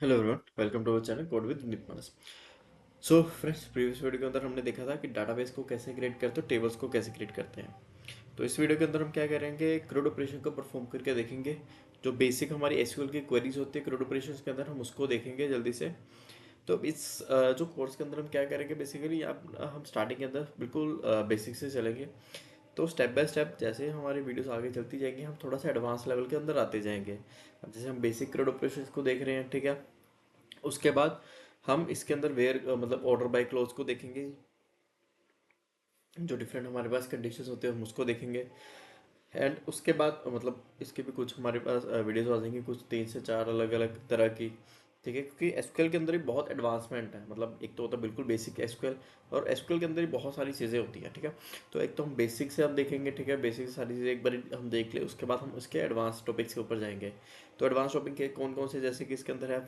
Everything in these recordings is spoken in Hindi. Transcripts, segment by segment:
Hello everyone, welcome to our channel code with Vineet Manas. So friends, previous video के अंदर हमने देखा था कि डाटाबेस को कैसे क्रिएट करते हैं, टेबल्स को कैसे क्रिएट करते हैं। तो इस वीडियो के अंदर हम क्या करेंगे, क्रूड ऑपरेशन को परफॉर्म करके देखेंगे। जो बेसिक हमारी एसक्यूएल की क्वेरीज होती है क्रूड ऑपरेशन के अंदर, हम उसको देखेंगे जल्दी से। तो इस जो कोर्स के अंदर हम क्या करेंगे, बेसिकली हम स्टार्टिंग के अंदर बिल्कुल बेसिक से चलेंगे। तो स्टेप बाय स्टेप जैसे ही हमारी वीडियोस आगे चलती जाएंगी, हम थोड़ा सा एडवांस लेवल के अंदर आते जाएंगे। अब जैसे हम बेसिक क्रूड ऑपरेशन को देख रहे हैं, ठीक है। उसके बाद हम इसके अंदर वेयर मतलब ऑर्डर बाय क्लोज को देखेंगे। जो डिफरेंट हमारे पास कंडीशंस होते हैं हम उसको देखेंगे। एंड उसके बाद मतलब इसके भी कुछ हमारे पास वीडियोस आ जाएंगी, कुछ 3 से 4 अलग अलग तरह की। ठीक है, क्योंकि एसक्यूएल के अंदर ही बहुत एडवांसमेंट है। मतलब एक तो होता है बिल्कुल बेसिक एसक्यूएल, और एसक्यूएल के अंदर ही बहुत सारी चीज़ें होती हैं। ठीक है, तो एक तो हम बेसिक से हम देखेंगे। ठीक है, बेसिक से सारी चीज़ें एक बार हम देख ले, उसके बाद हम उसके एडवांस टॉपिक्स के ऊपर जाएंगे। तो एडवांस टॉपिक के कौन कौन से, जैसे कि इसके अंदर है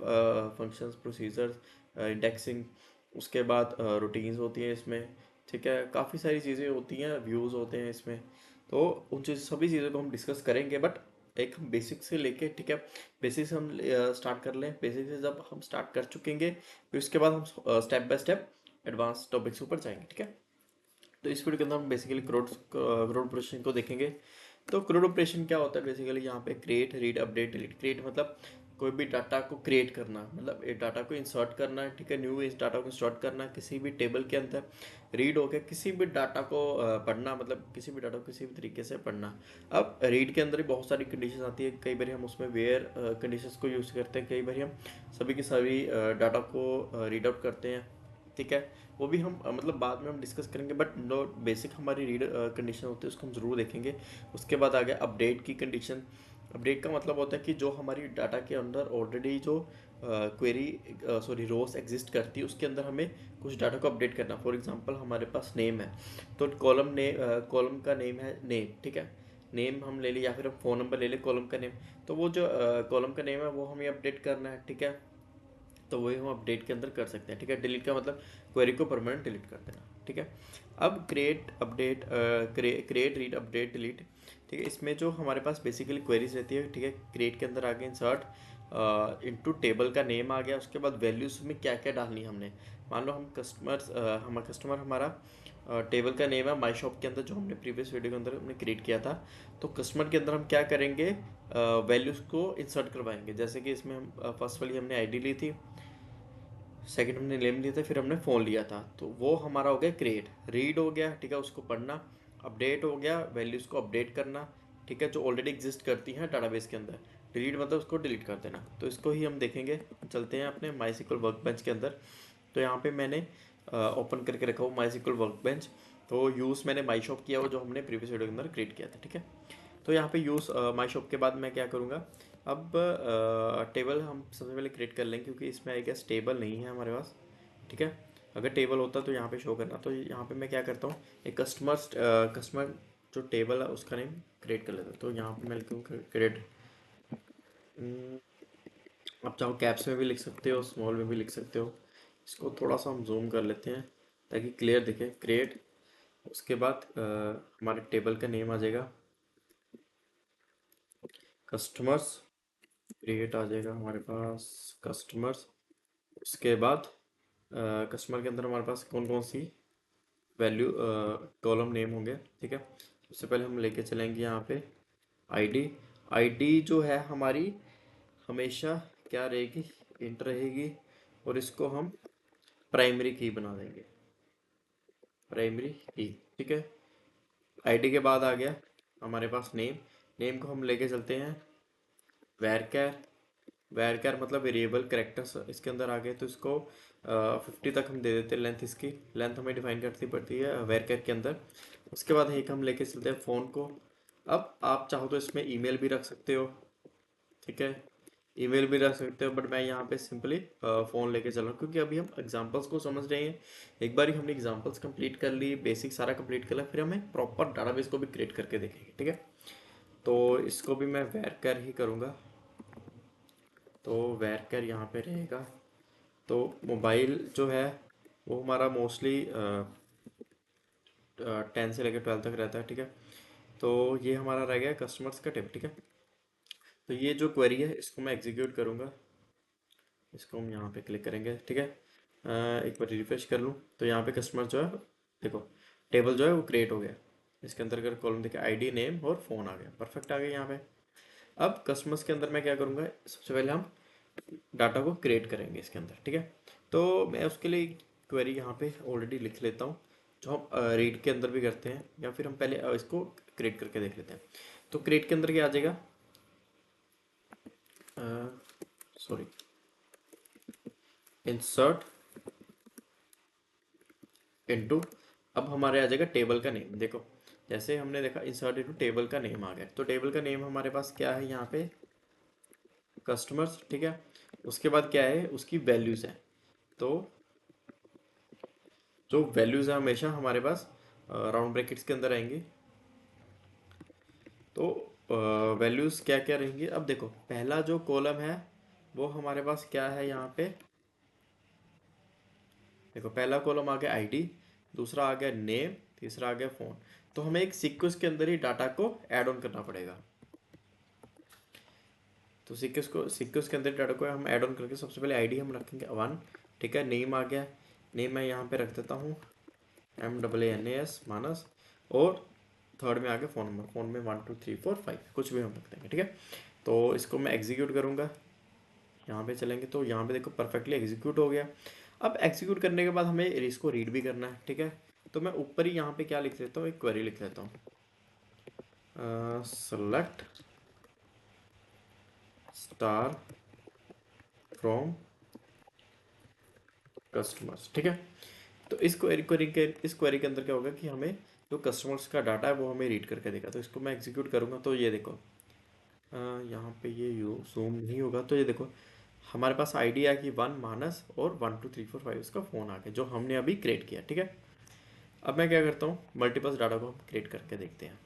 फंक्शंस, प्रोसीजर्स, इंडेक्सिंग। उसके बाद रूटीन्स होती हैं इसमें। ठीक है, काफ़ी सारी चीज़ें होती हैं, व्यूज़ होते हैं इसमें। तो उन सभी चीज़ों को हम डिस्कस करेंगे, बट एक हम बेसिक से लेके, ठीक है। बेसिक से हम स्टार्ट कर लें। बेसिक से जब हम स्टार्ट कर चुकेंगे, फिर उसके बाद हम step by step advance topics ऊपर जाएंगे। ठीक है, तो इस वीडियो के अंदर हम बेसिकली क्रोड ऑपरेशन को देखेंगे। तो क्रोड ऑपरेशन क्या होता है, बेसिकली यहाँ पे create, read, update, delete. Create मतलब कोई भी डाटा को क्रिएट करना, मतलब एक डाटा को इंसर्ट करना है। ठीक है, न्यू इस डाटा को इंसर्ट करना किसी भी टेबल के अंदर। रीड हो गया, किसी भी डाटा को पढ़ना, मतलब किसी भी डाटा को किसी भी तरीके से पढ़ना। अब रीड के अंदर ही बहुत सारी कंडीशन आती है। कई बार हम उसमें वेयर कंडीशंस को यूज़ करते हैं, कई बार हम सभी के सभी डाटा को रीड आउट करते हैं। ठीक है, वो भी हम मतलब बाद में हम डिस्कस करेंगे, बट नो बेसिक हमारी रीड कंडीशन होती है, उसको हम ज़रूर देखेंगे। उसके बाद आ गया अपडेट की कंडीशन। अपडेट का मतलब होता है कि जो हमारी डाटा के अंदर ऑलरेडी जो क्वेरी सॉरी रोज एग्जिस्ट करती है, उसके अंदर हमें कुछ डाटा को अपडेट करना। फॉर एग्जांपल हमारे पास नेम है, तो कॉलम का नेम है नेम। ठीक है, नेम हम ले लें, या फिर हम फ़ोन नंबर ले लें कॉलम का नेम। तो वो जो कॉलम का नेम है वो हमें अपडेट करना है। ठीक है, तो वही हम अपडेट के अंदर कर सकते हैं। ठीक है, डिलीट का मतलब क्वेरी को परमानेंट डिलीट कर देना। ठीक है, अब create, update, create, read, update, delete. ठीक है, इसमें जो हमारे पास बेसिकली क्वेरीज रहती है। ठीक है, क्रिएट के अंदर आ गया इंसर्ट इनटू टेबल का नेम आ गया। उसके बाद वैल्यूज में क्या क्या डालनी है हमने। मान लो हम कस्टमर हमारा टेबल का नेम है माई शॉप के अंदर, जो हमने प्रीवियस वीडियो के अंदर हमने क्रिएट किया था। तो कस्टमर के अंदर हम क्या करेंगे, वैल्यूज़ को इंसर्ट करवाएंगे। जैसे कि इसमें हम फर्स्ट वाली हमने आईडी ली थी, सेकंड हमने नेम लिया था, फिर हमने फ़ोन लिया था। तो वो हमारा हो गया क्रिएट। रीड हो गया, ठीक है, उसको पढ़ना। अपडेट हो गया, वैल्यूज़ को अपडेट करना। ठीक है, जो ऑलरेडी एग्जिस्ट करती हैं डाटाबेस के अंदर। डिलीट मतलब उसको डिलीट कर देना। तो इसको ही हम देखेंगे। चलते हैं अपने माई सिक्वल वर्कबेंच के अंदर। तो यहाँ पे मैंने ओपन करके रखा हुआ माई सिक्वल वर्कबेंच। तो यूज़ मैंने माई शॉप किया हुआ, जो हमने प्रीवियस वीडियो के अंदर क्रिएट किया था। ठीक है, तो यहाँ पे यूज़ माई शॉप के बाद मैं क्या करूँगा, अब टेबल हम सबसे पहले क्रिएट कर लेंगे, क्योंकि इसमें आई गेस टेबल नहीं है हमारे पास। ठीक है, अगर टेबल होता तो यहाँ पे शो करना। तो यहाँ पे मैं क्या करता हूँ, एक कस्टमर जो टेबल है उसका नेम क्रिएट कर लेता हूँ। तो यहाँ पे मैं लिखूँ क्रिएट। आप चाहो कैप्स में भी लिख सकते हो, स्मॉल में भी लिख सकते हो। इसको थोड़ा सा हम जूम कर लेते हैं ताकि क्लियर दिखे। क्रिएट, उसके बाद हमारे टेबल का नेम आ जाएगा कस्टमर्स। क्रिएट आ जाएगा हमारे पास कस्टमर्स। उसके बाद कस्टमर के अंदर हमारे पास कौन कौन सी वैल्यू कॉलम नेम होंगे। ठीक है, सबसे पहले हम लेके चलेंगे यहाँ पे आईडी। आईडी जो है हमारी हमेशा क्या रहेगी, इंट रहेगी। और इसको हम प्राइमरी की बना देंगे, प्राइमरी की। ठीक है, आईडी के बाद आ गया हमारे पास नेम। नेम को हम लेके चलते हैं वैरकर। वैरकर मतलब वेरिएबल कैरेक्टर्स इसके अंदर आ गए, तो इसको 50 तक हम दे देते हैं लेंथ। इसकी लेंथ हमें डिफाइन करनी पड़ती है वैरकर के अंदर। उसके बाद एक हम लेके चलते हैं फ़ोन को। अब आप चाहो तो इसमें ईमेल भी रख सकते हो। ठीक है, ईमेल भी रख सकते हो, बट मैं यहाँ पे सिंपली फ़ोन लेके चल रहा हूँ, क्योंकि अभी हम एग्जांपल्स को समझ रहे हैं। एक बार हमने एग्जांपल्स कंप्लीट कर ली, बेसिक सारा कंप्लीट कर लिया, फिर हमें प्रॉपर डाटाबेस को भी क्रिएट करके देखेंगे। ठीक है, तो इसको भी मैं वैरकर ही करूँगा। तो वैरकर यहाँ पे रहेगा। तो मोबाइल जो है वो हमारा मोस्टली 10 से लेकर 12 तक रहता है। ठीक है, तो ये हमारा रह गया कस्टमर्स का टेबल। ठीक है, तो ये जो क्वेरी है इसको मैं एग्जीक्यूट करूँगा। इसको हम यहाँ पे क्लिक करेंगे, ठीक है। एक बार रिफ्रेश कर लूँ तो यहाँ पे कस्टमर जो है, देखो टेबल जो है वो क्रिएट हो गया। इसके अंदर अगर कॉलम देखे आईडी, नेम और फ़ोन आ गया, परफेक्ट आ गया यहाँ पे। अब कस्टमर्स के अंदर मैं क्या करूँगा, सबसे पहले हम डाटा को क्रिएट करेंगे इसके अंदर, ठीक है। तो मैं उसके लिए क्वेरी यहाँ पे ऑलरेडी लिख लेता हूँ, जो हम रीड के अंदर भी करते हैं, या फिर हम पहले इसको क्रिएट करके देख लेते हैं। तो क्रिएट के अंदर क्या आ जाएगा, सॉरी, इंसर्ट इनटू, अब हमारे आ जाएगा टेबल का नेम। देखो जैसे हमने देखा इंसर्ट इनटू टेबल का नेम आ गया, तो टेबल का नेम हमारे पास क्या है यहाँ पे, कस्टमर्स, ठीक है। उसके बाद क्या है, उसकी वैल्यूज है। तो जो वैल्यूज है हमेशा हमारे पास राउंड ब्रैकेट्स के अंदर आएंगी। तो वैल्यूज क्या क्या रहेंगी, अब देखो पहला जो कॉलम है वो हमारे पास क्या है यहाँ पे, देखो पहला कॉलम आ गया आईडी, दूसरा आ गया नेम, तीसरा आ गया फ़ोन। तो हमें एक सीक्वेंस के अंदर ही डाटा को ऐड ऑन करना पड़ेगा। तो सीक्वेंस के अंदर डाटा को हम ऐड ऑन करके सबसे पहले आईडी हम रखेंगे 1, ठीक है। नेम आ गया, नेम मैं यहाँ पे रख देता हूँ MAANAS मानस, और थर्ड में आ गया फ़ोन नंबर, फ़ोन में 1 2 3 4 5 कुछ भी हम रख देंगे, ठीक है। तो इसको मैं एग्जीक्यूट करूँगा, यहाँ पे चलेंगे तो यहाँ पे देखो परफेक्टली एग्जीक्यूट हो गया। अब एग्जीक्यूट करने के बाद हमें इसको रीड भी करना है, ठीक है। तो मैं ऊपर ही यहाँ पे क्या लिख लेता हूँ, एक क्वेरी लिख लेता हूँ, सेलेक्ट स्टार फ्रॉम कस्टमर्स, ठीक है। तो इस क्वेरी के अंदर क्या होगा कि हमें जो कस्टमर्स का डाटा है वो हमें रीड करके देगा। तो इसको मैं एग्जीक्यूट करूँगा तो ये देखो यहाँ पे ये यू जूम नहीं होगा, तो ये देखो हमारे पास आईडी आ गई 1 मानस और 1 2 3 4 5 उसका फ़ोन आ गया, जो हमने अभी क्रिएट किया, ठीक है। अब मैं क्या करता हूँ, मल्टीपल्स डाटा को हम क्रिएट करके देखते हैं।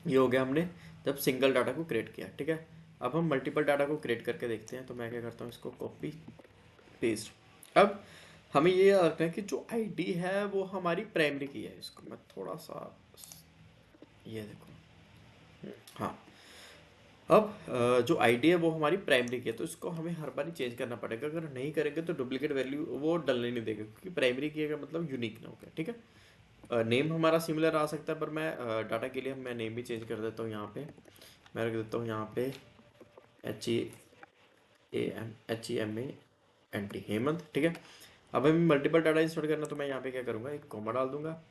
ये हो गया हमने जब सिंगल डाटा को क्रिएट किया, ठीक है। अब हम मल्टीपल डाटा को क्रिएट करके देखते हैं। तो मैं क्या करता हूँ, इसको कॉपी पेस्ट। अब हमें ये याद रखना है कि जो आईडी है वो हमारी प्राइमरी की है। इसको मैं थोड़ा सा, ये देखो, हाँ। अब जो आईडी है वो हमारी प्राइमरी की है, तो इसको हमें हर बार चेंज करना पड़ेगा। अगर नहीं करेंगे तो डुप्लीकेट वैल्यू वो डलने नहीं देगा, क्योंकि प्राइमरी की का मतलब यूनिक ना हो गया, ठीक है। नेम हमारा सिमिलर आ सकता है, पर मैं डाटा के लिए मैं नेम भी चेंज कर देता हूँ। यहाँ पे मैं रख देता हूँ यहाँ पे HEMANT, हेमंत, ठीक है। अब हमें मल्टीपल डाटा इंसर्ट करना, तो मैं यहाँ पे क्या करूँगा, एक कॉमा डाल दूंगा,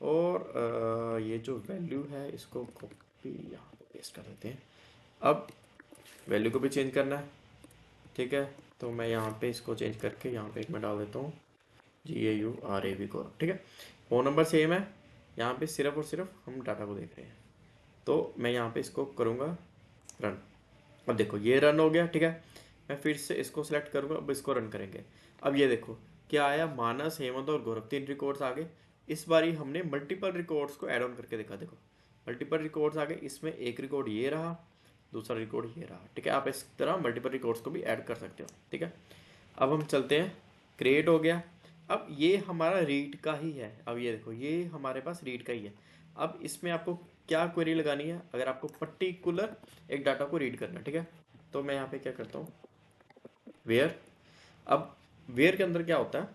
और ये जो वैल्यू है इसको कॉपी यहाँ पे पेस्ट कर देते हैं। अब वैल्यू को भी चेंज करना है, ठीक है। तो मैं यहाँ पे इसको चेंज करके यहाँ पे एक मैं डाल देता हूँ GAURAV को, ठीक है। फ़ोन नंबर सेम है, यहाँ पे सिर्फ और सिर्फ हम डाटा को देख रहे हैं। तो मैं यहाँ पे इसको करूँगा रन। अब देखो ये रन हो गया, ठीक है। मैं फिर से इसको सेलेक्ट करूँगा, अब इसको रन करेंगे। अब ये देखो क्या आया, मानस, हेमंत और गौरव 3 रिकॉर्ड्स आ गए। इस बारी हमने मल्टीपल रिकॉर्ड्स को ऐड ऑन करके देखा, देखो मल्टीपल रिकॉर्ड्स आ गए। इसमें एक रिकॉर्ड ये रहा, दूसरा रिकॉर्ड ये रहा, ठीक है। आप इस तरह मल्टीपल रिकॉर्ड्स को भी ऐड कर सकते हो, ठीक है। अब हम चलते हैं, क्रिएट हो गया। अब ये हमारा रीड का ही है। अब ये देखो ये हमारे पास रीड का ही है। अब इसमें आपको क्या क्वेरी लगानी है, अगर आपको पर्टिकुलर एक डाटा को रीड करना है, ठीक है। तो मैं यहाँ पे क्या करता हूँ, वेयर। अब वेयर के अंदर क्या होता है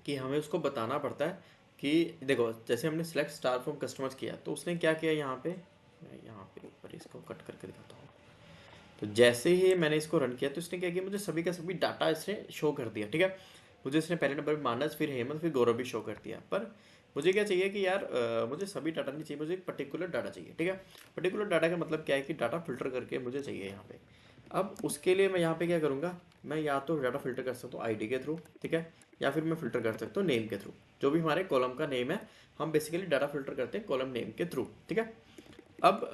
कि हमें उसको बताना पड़ता है कि देखो जैसे हमने सेलेक्ट स्टार फ्रॉम कस्टमर्स किया, तो उसने क्या किया यहाँ पे, मैं यहाँ पे ऊपर इसको कट करके दिखाता हूँ। तो जैसे ही मैंने इसको रन किया तो इसने क्या किया, मुझे सभी का सभी डाटा इसने शो कर दिया, ठीक है। मुझे इसने पहले नंबर पर मानस, फिर हेमंत, फिर गौरव भी शो कर दिया। पर मुझे क्या चाहिए कि यार मुझे सभी डाटा नहीं चाहिए, मुझे एक पर्टिकुलर डाटा चाहिए, ठीक है। पर्टिकुलर डाटा का मतलब क्या है कि डाटा फिल्टर करके मुझे चाहिए यहाँ पे। अब उसके लिए मैं यहाँ पे क्या करूँगा, मैं या तो डाटा फिल्टर कर सकता हूँ आईडी के थ्रू, ठीक है, या फिर मैं फिल्टर कर सकता हूँ नेम के थ्रू। जो भी हमारे कॉलम का नेम है, हम बेसिकली डाटा फिल्टर करते हैं कॉलम नेम के थ्रू, ठीक है। अब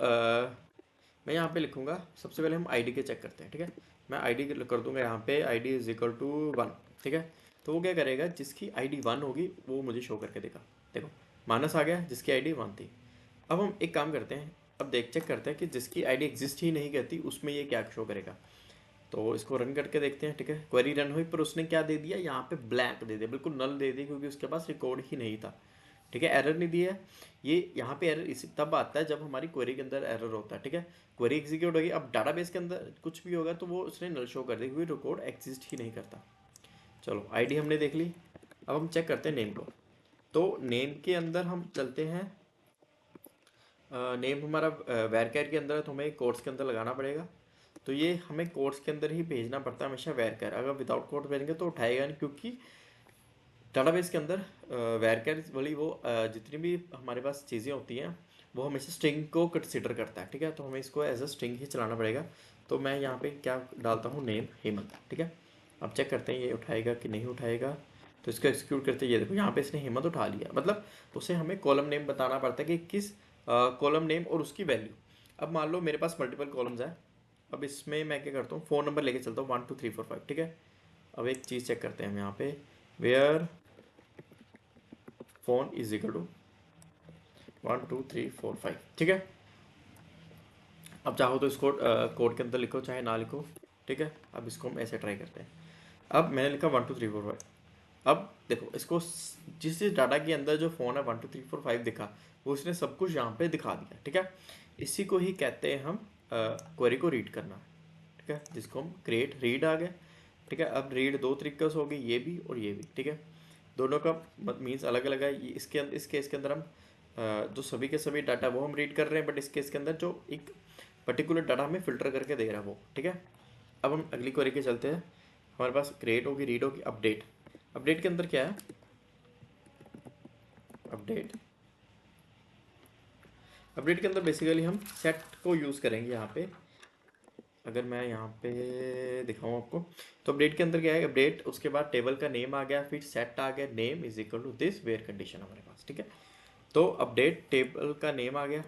मैं यहाँ पे लिखूँगा, सबसे पहले हम आईडी के चेक करते हैं, ठीक है। मैं आईडी कर दूंगा यहाँ पे ID इज इक्वल टू 1, ठीक है। तो वो क्या करेगा, जिसकी ID 1 होगी वो मुझे शो करके देगा। देखो मानस आ गया जिसकी ID 1 थी। अब हम एक काम करते हैं, अब चेक करते हैं कि जिसकी ID एग्जिस्ट ही नहीं करती उसमें ये क्या शो करेगा। तो इसको रन करके देखते हैं, ठीक है। क्वेरी रन हुई, पर उसने क्या दे दिया, यहाँ पे ब्लैंक दे दिया, बिल्कुल नल दे दी, क्योंकि उसके पास रिकॉर्ड ही नहीं था। ठीक है, एरर नहीं दिया है। ये यहाँ पे एरर इसी तब आता है जब हमारी क्वेरी के अंदर एरर होता है। ठीक है, क्वेरी एग्जीक्यूट होगी, अब डाटाबेस के अंदर कुछ भी होगा तो वो उसने नल शो कर देगी, क्योंकि कोड एग्जिस्ट ही नहीं करता। चलो आईडी हमने देख ली, अब हम चेक करते हैं नेम को। तो नेम के अंदर हम चलते हैं, नेम हमारा वैरकैर के अंदर है, तो हमें कोर्स के अंदर लगाना पड़ेगा। तो ये हमें कोर्स के अंदर ही भेजना पड़ता है हमेशा वैरकैर। अगर विदाउट कोड भेजेंगे तो उठाएगा नहीं, क्योंकि डाटाबेस के अंदर वैरकैर वाली वो जितनी भी हमारे पास चीज़ें होती हैं वो हमेशा स्ट्रिंग को कंसिडर करता है। ठीक है, तो हमें इसको एज अ स्ट्रिंग ही चलाना पड़ेगा। तो मैं यहाँ पे क्या डालता हूँ, नेम हेमंत। ठीक है, अब चेक करते हैं ये उठाएगा कि नहीं उठाएगा। तो इसको एक्सिक्यूट करते हैं, ये देखो यहाँ पे इसने हेमंत उठा लिया। मतलब उसे हमें कॉलम नेम बताना पड़ता है कि किस कॉलम नेम और उसकी वैल्यू। अब मान लो मेरे पास मल्टीपल कॉलम्स है, अब इसमें मैं क्या करता हूँ, फ़ोन नंबर लेके चलता हूँ 1 2 3 4 5। ठीक है, अब एक चीज़ चेक करते हैं हम यहाँ पे, where phone is equal to 1 2 3 4 5। ठीक है, अब चाहो तो इसको कोड के अंदर लिखो, चाहे ना लिखो। ठीक है, अब इसको हम ऐसे ट्राई करते हैं। अब मैंने लिखा 1 2 3 4 5। अब देखो इसको जिस डाटा के अंदर जो फ़ोन है 1 2 3 4 5 दिखा, वो उसने सब कुछ यहाँ पे दिखा दिया। ठीक है, इसी को ही कहते हैं हम क्वेरी को रीड करना। ठीक है, जिसको हम क्रिएट रीड आ गया। ठीक है, अब रीड दो तरीके से होगी, ये भी और ये भी। ठीक है, दोनों का मीन्स अलग अलग है। इसके अंदर इस केस के अंदर हम जो सभी के सभी डाटा वो हम रीड कर रहे हैं, बट इस केस के अंदर जो एक पर्टिकुलर डाटा हमें फिल्टर करके दे रहा है वो। ठीक है, अब हम अगली क्वेरी के चलते हैं। हमारे पास क्रिएट होगी, रीड होगी, अपडेट। अपडेट के अंदर क्या है, अपडेट अपडेट के अंदर बेसिकली हम सेट को यूज़ करेंगे यहाँ पे। अगर मैं यहाँ पे दिखाऊँ आपको, तो अपडेट के अंदर क्या है, अपडेट उसके बाद टेबल का नेम आ गया, फिर सेट आ गया, name is equal to this where condition हमारे पास। ठीक है, तो अपडेट टेबल का नेम आ गया,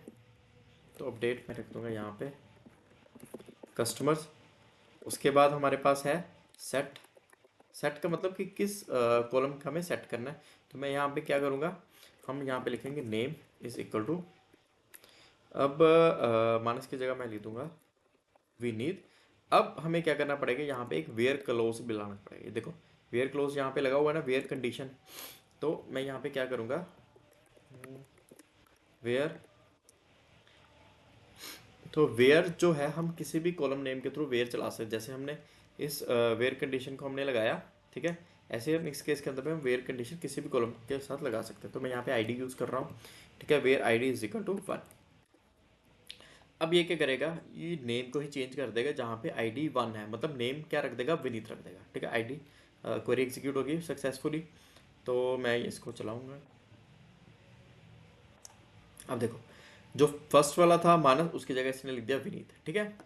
तो अपडेट मैं रख दूंगा यहाँ पे कस्टमर्स। उसके बाद हमारे पास है सेट। सेट का मतलब कि किस कॉलम का हमें सेट करना है। तो मैं यहाँ पे क्या करूँगा, हम यहाँ पे लिखेंगे नेम इज इक्वल टू, अब मानस की जगह मैं लिख दूंगा विनीत। अब हमें क्या करना पड़ेगा, यहाँ पे एक वेयर क्लोज भी लाना पड़ेगा। देखो वेयर क्लोज यहाँ पे लगा हुआ है ना, वेयर कंडीशन। तो मैं यहाँ पे क्या करूँगा, वेयर, तो वेयर जो है हम किसी भी कॉलम नेम के थ्रू वेयर चला सकते, जैसे हमने इस वेयर कंडीशन को हमने लगाया। ठीक है, ऐसे हम इस केस के अंदर पे हम वेयर कंडीशन किसी भी कॉलम के साथ लगा सकते हैं। तो मैं यहाँ पे आईडी यूज़ कर रहा हूँ। ठीक है, where ID is equal to 1। अब ये क्या करेगा, ये नेम को ही चेंज कर देगा, जहाँ पे आईडी 1 है, मतलब नेम क्या रख देगा, विनीत रख देगा। ठीक है, आईडी क्वेरी एग्जीक्यूट होगी सक्सेसफुली। तो मैं इसको चलाऊँगा। अब देखो जो फर्स्ट वाला था मानस, उसकी जगह इसने लिख दिया विनीत। ठीक है,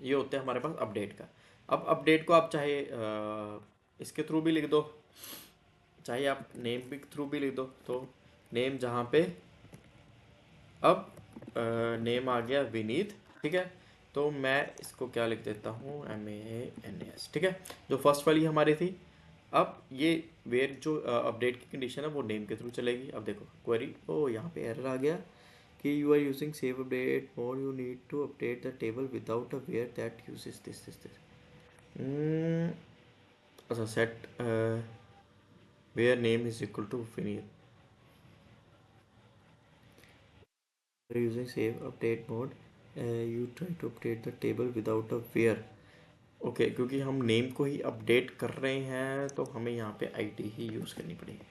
ये होता है हमारे पास अपडेट का। अब अपडेट को आप चाहे इसके थ्रू भी लिख दो, चाहे आप नेम भी थ्रू भी लिख दो। तो नेम जहाँ पे, अब नेम आ गया विनीत। ठीक है, तो मैं इसको क्या लिख देता हूँ, MANS। ठीक है, जो फर्स्ट वाली हमारी थी। अब ये वेयर जो अपडेट की कंडीशन है वो नेम के थ्रू चलेगी। अब देखो क्वेरी, ओ यहाँ पे एरर आ गया कि you are using save update mode, you need to update the table without a where that uses this. अच्छा, set where name is equal to Vineet, using save update mode, you try to update the table without a where। Okay, क्योंकि हम नेम को ही अपडेट कर रहे हैं तो हमें यहाँ पे आईडी ही यूज़ करनी पड़ेगी।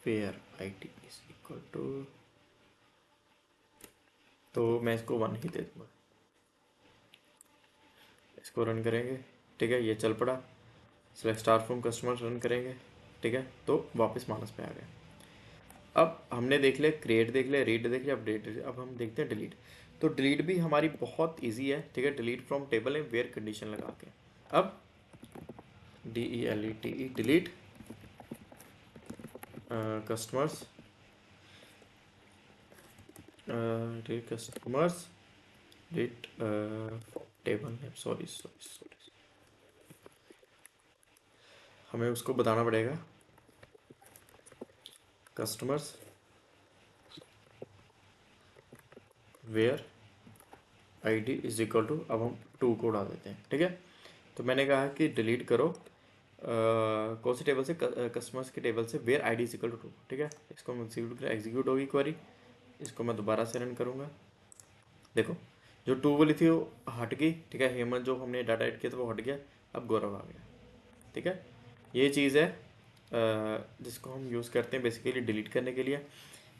Where ID is equal to, तो मैं इसको 1 ही दे दूँगा। इसको रन करेंगे। ठीक है, ये चल पड़ा। Select star from customer run करेंगे। ठीक है, तो वापस मानस पे आ गए। अब हमने देख लिया क्रिएट, देख लिया रीड, देख लिया अपडेट। अब हम देखते हैं डिलीट। तो डिलीट भी हमारी बहुत इजी है। ठीक है, डिलीट फ्रॉम टेबल है वेयर कंडीशन लगा के। अब DELETE delete customers, delete customers, delete table name, sorry sorry sorry, हमें उसको बताना पड़ेगा customers where ID is equal to, अब हम 2 को उड़ा देते हैं, ठीक है। तो मैंने कहा कि डिलीट करो कौन सी टेबल से, कस्टमर्स की टेबल से where ID is equal to 2, ठीक है। इसको हम एग्जीक्यूट होगी क्वेरी, इसको मैं दोबारा से रन करूँगा। देखो जो 2 वाली थी वो हट गई, ठीक है। हेमंत जो हमने डाटा ऐड किया था वो हट गया, अब गौरव आ गया, ठीक है। ये चीज़ है जिसको हम यूज़ करते हैं बेसिकली डिलीट करने के लिए।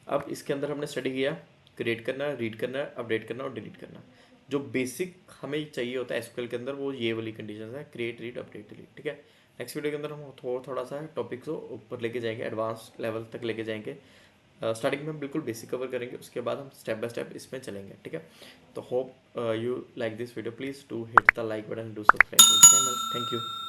अब इसके अंदर हमने स्टडी किया क्रिएट करना, रीड करना, अपडेट करना और डिलीट करना। जो बेसिक हमें चाहिए होता है एसक्यूएल के अंदर वो ये वाली कंडीशन है, क्रिएट, रीड, अपडेट, डिलीट, ठीक है। नेक्स्ट वीडियो के अंदर हम थोड़ा सा टॉपिक्स को ऊपर लेके जाएंगे, एडवांस लेवल तक लेके जाएंगे। स्टार्टिंग में हम बिल्कुल बेसिक कवर करेंगे, उसके बाद हम स्टेप बाय स्टेप इसमें चलेंगे, ठीक है। तो hope you like this video, please do hit the like button, do subscribe to channel, thank you.